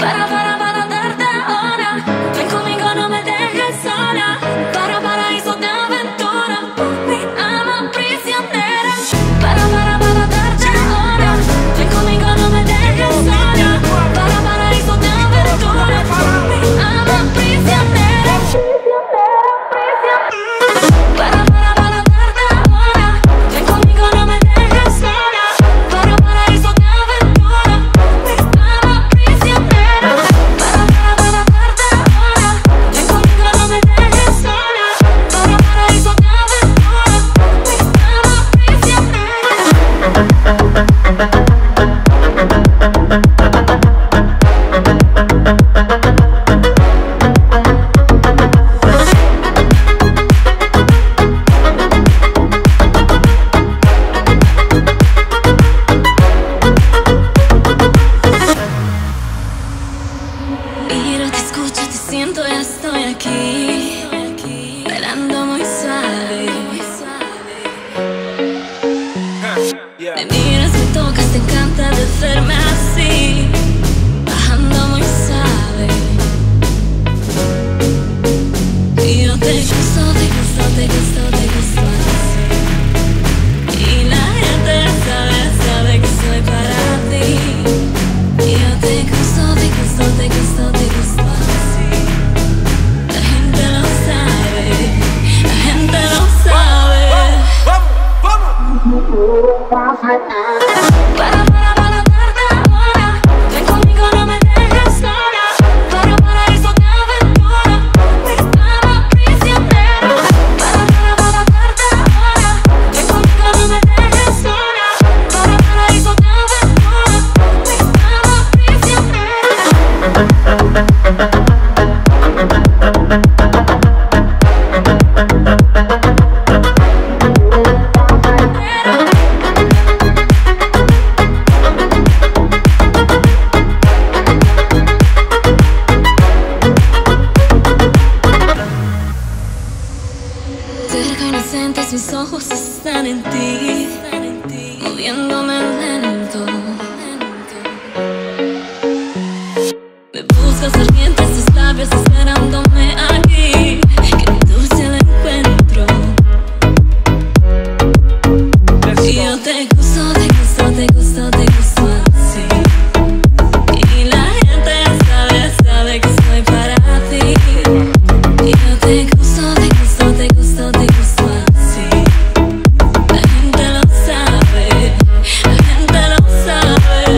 para darte ahora. Ven conmigo, no me dejes sola. Para paraíso de aventura. Mi alma prisionera. Para darte ahora. Ven conmigo, no me dejes sola. Para paraíso de aventura. Mi alma prisionera. Para darte ahora. Ven conmigo, no me dejes sola. Para paraíso de aventura. Mi alma prisionera. Para darte ahora. Ven conmigo, no me dejes sola. Para paraíso de aventura. Mi alma prisionera. Miro, te escucho, te siento, ya estoy aquí, bailando muy suave. Me miras, me tocas, te encanta de verme así, bajando muy suave. Y yo te gusto, te gusto, te gusto, te gusto así. Y la gente sabe que soy para ti. Y yo te gusto, te gusto, te gusto, te gusto así. La gente lo sabe, la gente lo sabe. Para darte ahora. Ven conmigo, no me dejes sola. Para paraíso de aventura. Mi alma prisionera. Para darte ahora. Ven conmigo, no me dejes sola. Para paraíso de aventura. Mi alma prisionera. Cerca inocentes, mis ojos están en ti, moviéndome lento. Me buscas ardientes, tus labios esperándome aquí. Qué dulce el encuentro. Y yo te gusto, te gusto, te gusto, te gusto así. Y la gente sabe que soy para ti. Y yo te gusto, te gusto, te gusto, te gusto así. La gente lo sabe, la gente lo sabe.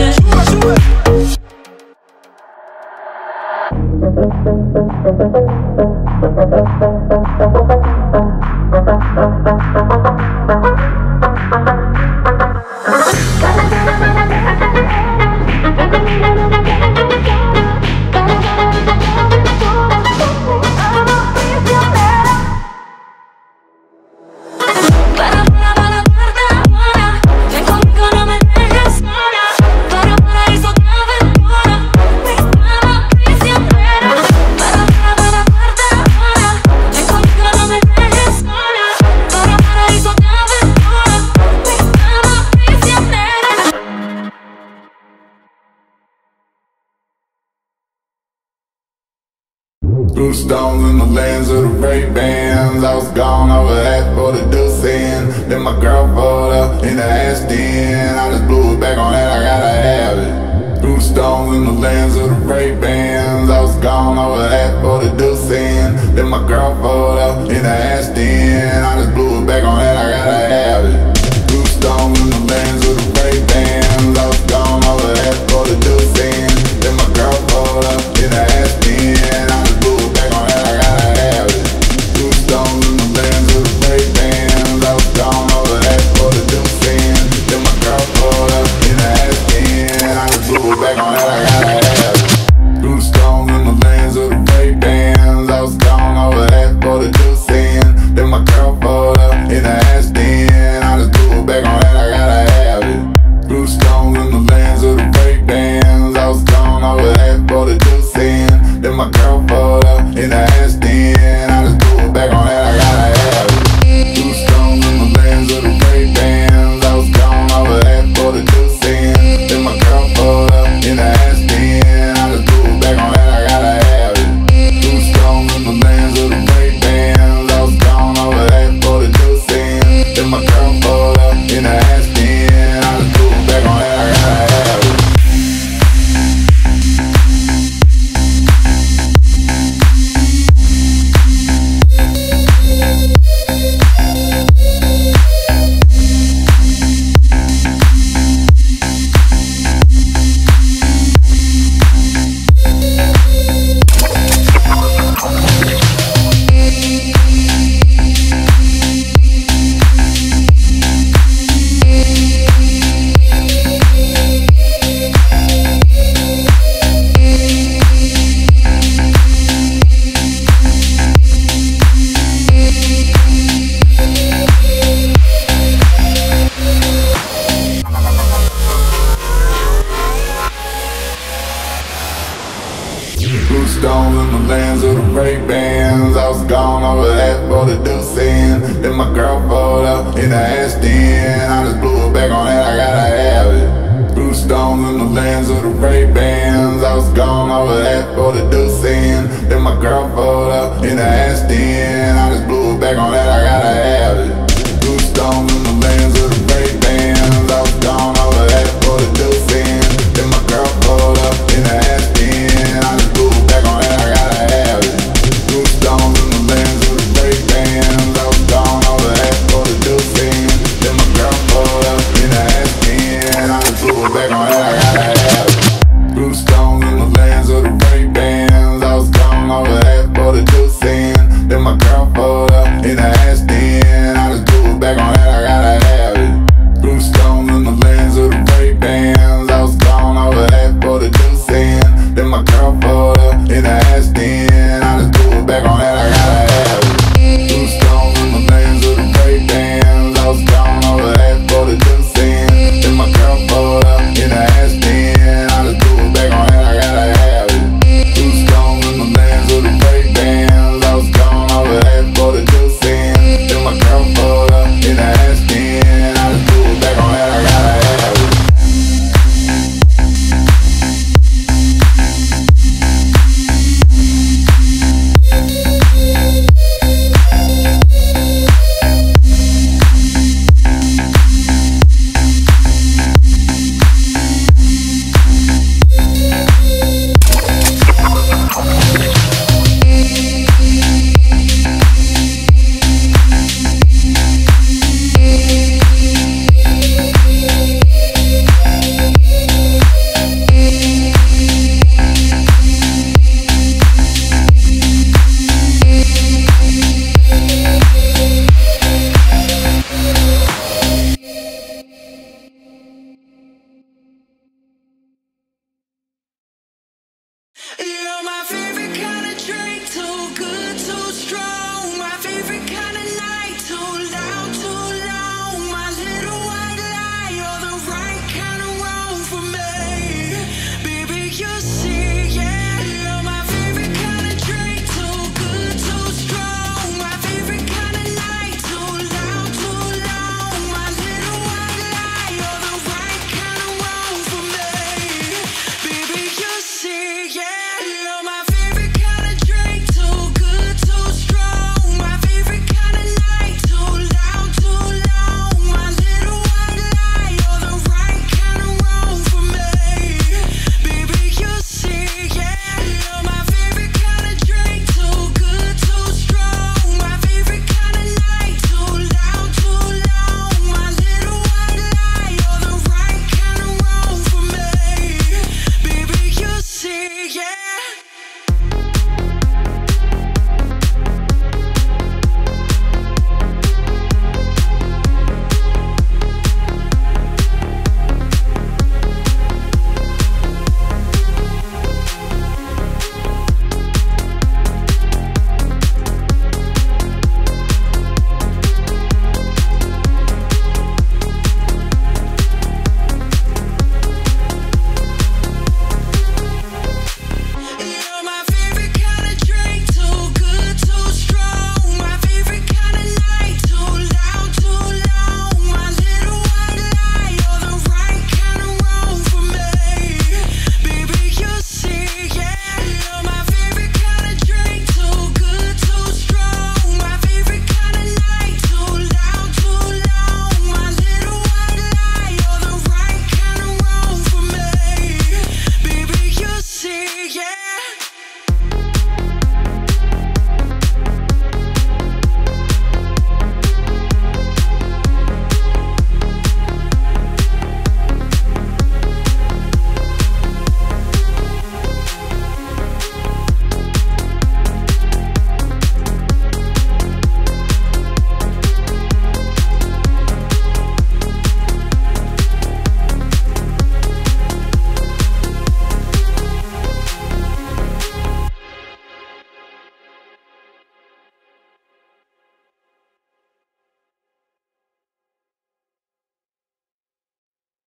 Para darte ahora. Ven conmigo, no me dejes sola. Para paraíso de aventura. Mi alma prisionera. Para darte ahora. Ven conmigo, no me dejes sola. Para paraíso de aventura. Mi alma prisionera. Blue stones in the lands of the Ray-Bans. I was gone over half for the deuce in. Then my girl pulled up in the ass den. I just blew it back on that, I gotta have it. Blue stones in the lands of the Ray-Bans. I was gone over half for the deuce in. Then my girl pulled up in the ass den. I just blew it back on that, I gotta have it. Blue stones in the lands of the Ray-Bans. I was gone over half for the deuce in. Then my girl pulled up in the ass den. I just blew it back on that, I gotta have it. Blue stones in the lands of the Ray-Bans. I was gone over half for the deuce in. Then my girl pulled up in the ass den. I just blew it back on that, I gotta have it. Blue stones in the lands of the Ray-Bans. I was gone over half for the deuce in. Then my girl pulled up in the ass den. I just stones in the lands of the Ray-Bans. I was gone over that for the deucing. Then my girl pulled up in the Ashton. I just blew it back on that, I gotta have it. Blue stones in the lands of the Ray-Bans. I was gone over that for the deucing. Then my girl pulled